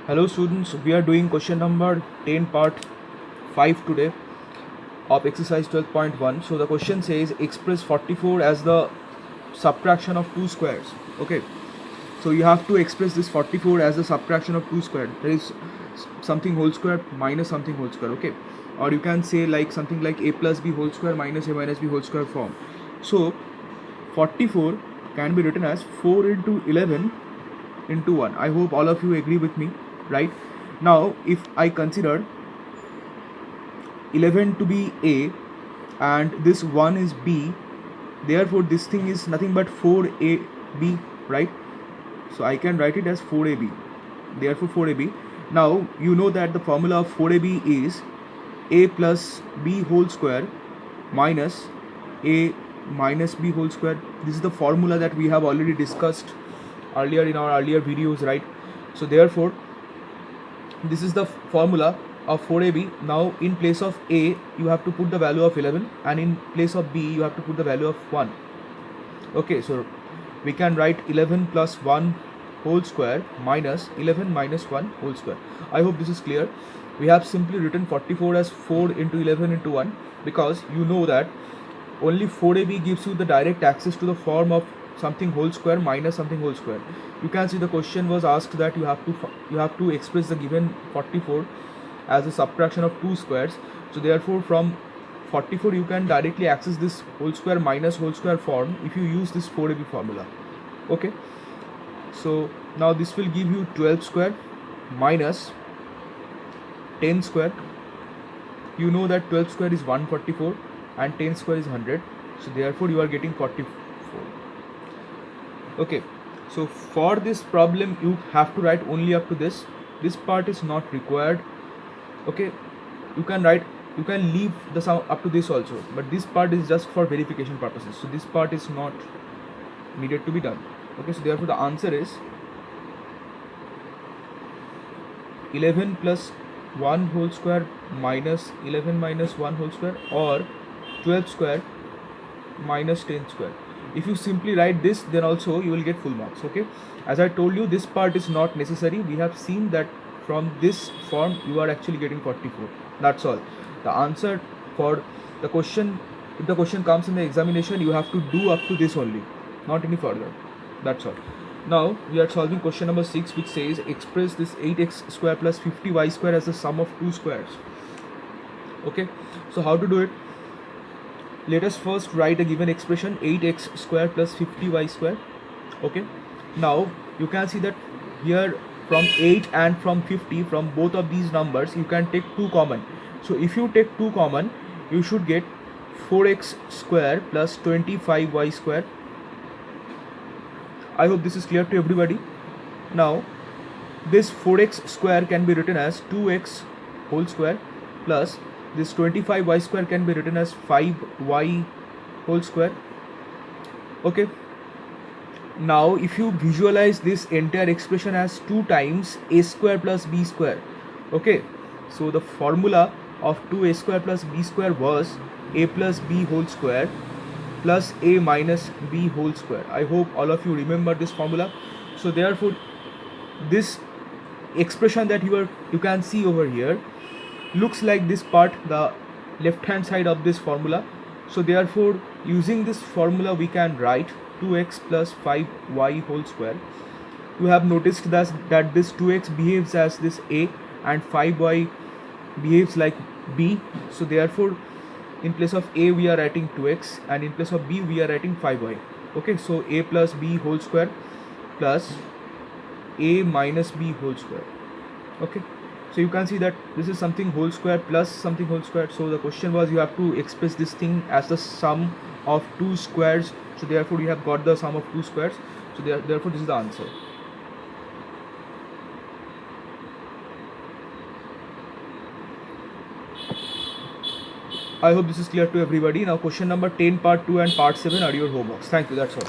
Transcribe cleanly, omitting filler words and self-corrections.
Hello students, we are doing question number 10 part 5 today of exercise 12.1. So the question says express 44 as the subtraction of two squares. Okay, so you have to express this 44 as the subtraction of two squared. There is something whole square minus something whole square. Okay, or you can say like something like a plus b whole square minus a minus b whole square form. So 44 can be written as 4 into 11 into 1. I hope all of you agree with me, right? Now if I consider 11 to be a and this 1 is b, therefore this thing is nothing but 4ab, right? So I can write it as 4ab, therefore 4ab. Now you know that the formula of 4ab is a plus b whole square minus a minus b whole square. This is the formula that we have already discussed earlier in our earlier videos, right? So therefore this is the formula of 4ab. Now in place of a you have to put the value of 11 and in place of b you have to put the value of 1. Okay, so we can write 11 plus 1 whole square minus 11 minus 1 whole square. I hope this is clear. We have simply written 44 as 4 into 11 into 1 because you know that only 4ab gives you the direct access to the form of something whole square minus something whole square. You can see the question was asked that you have to express the given 44 as a subtraction of two squares. So therefore from 44 you can directly access this whole square minus whole square form if you use this 4ab formula. Okay, so now this will give you 12 square minus 10 square. You know that 12 square is 144 and 10 square is 100, so therefore you are getting 44. Okay, so for this problem you have to write only up to this part is not required. Okay, you can leave the sum up to this also, but this part is just for verification purposes, so this part is not needed to be done. Okay, so therefore the answer is 11 plus 1 whole square minus 11 minus 1 whole square, or 12 square minus 10 square. If you simply write this, then also you will get full marks. Okay, as I told you, this part is not necessary. We have seen that from this form you are actually getting 44. That's all. The answer for the question, if the question comes in the examination, you have to do up to this only, not any further. That's all. Now we are solving question number 6, which says express this 8x square plus 50y square as the sum of two squares. Okay, so how to do it? Let us first write a given expression 8x square plus 50y square. Okay, now you can see that here from 8 and from 50, from both of these numbers you can take 2 common. So if you take 2 common, you should get 4x square plus 25y square. I hope this is clear to everybody. Now this 4x square can be written as 2x whole square plus this 25y square can be written as 5y whole square. Okay, now if you visualize this entire expression as 2 times a square plus b square. Okay, so the formula of 2a square plus b square was a plus b whole square plus a minus b whole square. I hope all of you remember this formula. So therefore this expression that you can see over here looks like this part, the left hand side of this formula. So therefore using this formula we can write 2x plus 5y whole square. You have noticed that this 2x behaves as this a and 5y behaves like b. So therefore in place of a we are writing 2x and in place of b we are writing 5y. Okay, so a plus b whole square plus a minus b whole square. Okay, so you can see that this is something whole square plus something whole square. So the question was you have to express this thing as the sum of two squares. So therefore you have got the sum of two squares. So therefore this is the answer. I hope this is clear to everybody. Now question number 10 part 2 and part 7 are your homeworks. Thank you. That's all.